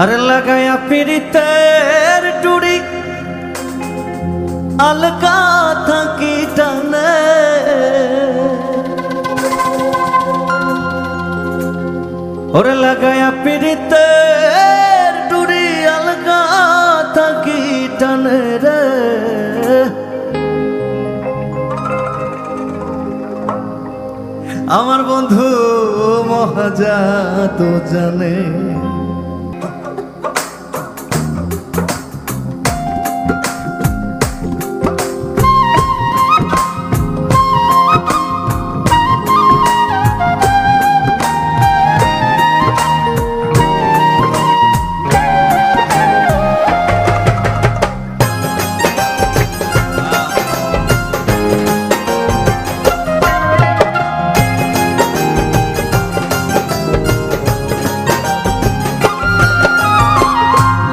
আরে লাগায়া পিরিতের টুড়ি আলগা থাকি টানে ওরে লাগায়া পিরিতের টুড়ি আলগা থাকি টানে রে আমার বন্ধু মহাজা তো জানে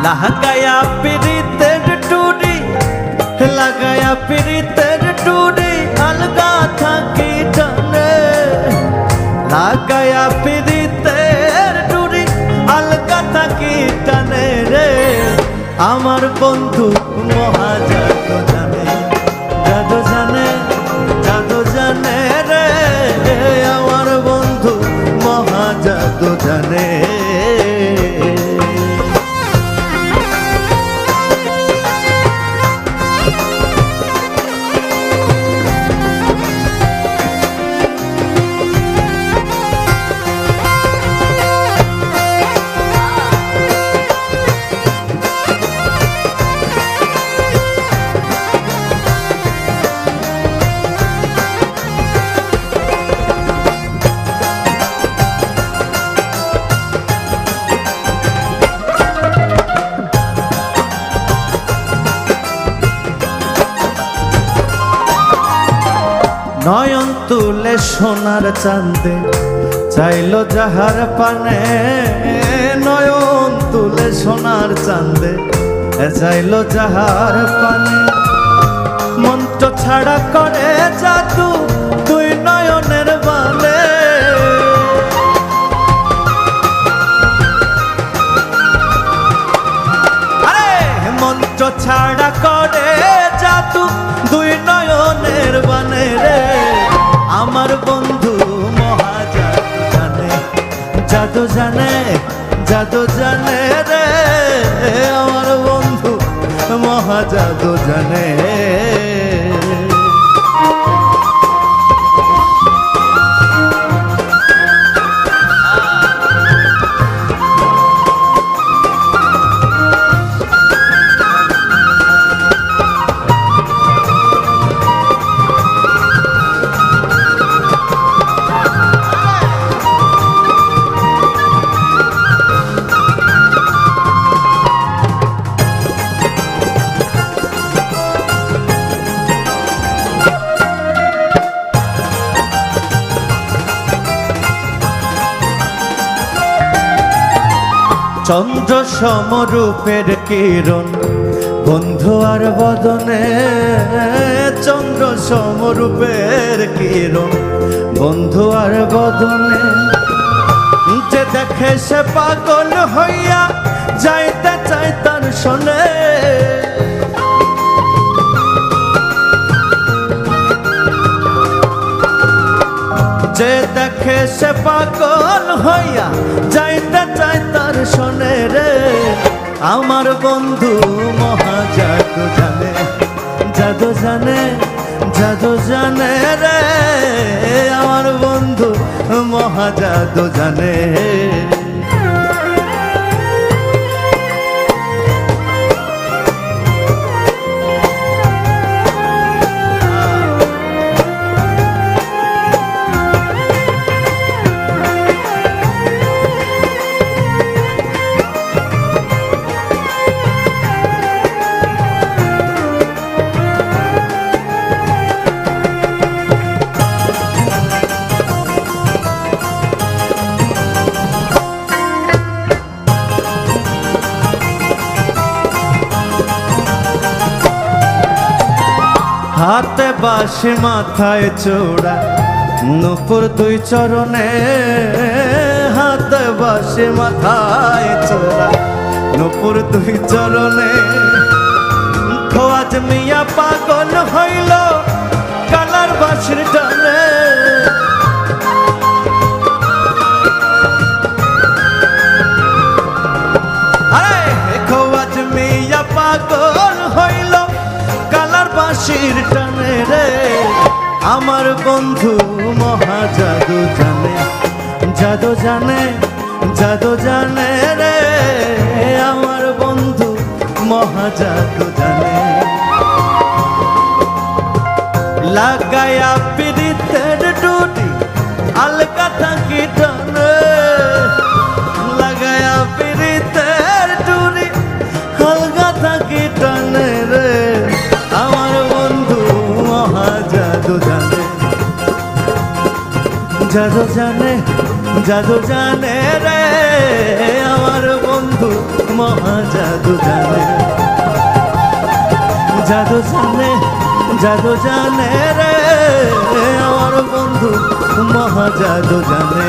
লাগায়া পিরিতের টুডি লাগায়া পিরিতের টুডি আলগা থাকি টানে লাগায়া পিরিতের টুডি আলগা থাকি টানে রে আমার বন্ধু মহাজা তো জানে জাদু জানে জাদু জানে রে আমার বন্ধু মহাজা তো জানে নয়ন তুলে সোনার চাঁদে চাইলো যাহার পানে নয়ন তুলে সোনার চাঁদে চাইলো যাহার পানে মন্ত্র ছাড়া করে জাদু তুই নয়নের বানে আরে মন্ত্র ছাড়া করে জাদু দুই নয়নের বানে রে আমার বন্ধু মহাজা জানে জাদু জানে জাদু জানে রে আমার বন্ধু মহাজাদু জানে চন্দ্র সমরূপের কিরণ বন্ধু আর বদনে চন্দ্র সমরূপের কিরণ বন্ধু আর বদনে যে দেখে সে পাগল হইয়া যাইতে চাই তার শোনে যে দেখে সে পাগল হইয়া যাইতে চাই তার শোনে রে আমার বন্ধু মহাজাদু জানে জাদু জানে জাদু জানে রে আমার বন্ধু মহাজাদু জানে হাতে বাঁশি মাথায় চূড়া নূপুর দুই চরণে, হাতে বাঁশি মাথায় চূড়া নূপুর দুই চরণে খোয়াজ মিয়া পাগল হইল কালার বাঁশির টানে আরে খোয়াজ মিয়া পাগল হইল কালার বাঁশির টানে রে আমার বন্ধু মহা জাদু জানে জাদু জানে জাদু জানে রে আমার বন্ধু মহা জাদু জানে লাগায়া পিরিতের ডুটি আলকা থাকি টানে লাগায়া পিরিতের ডুটি আলকা থাকি টানে রে আমার বন্ধু মহা জাদু জানে জাদু জানে জাদু জানে রে আমার বন্ধু মহা জাদু জানে জাদু জানে জাদু জানে রে আমার বন্ধু মহা জাদু জানে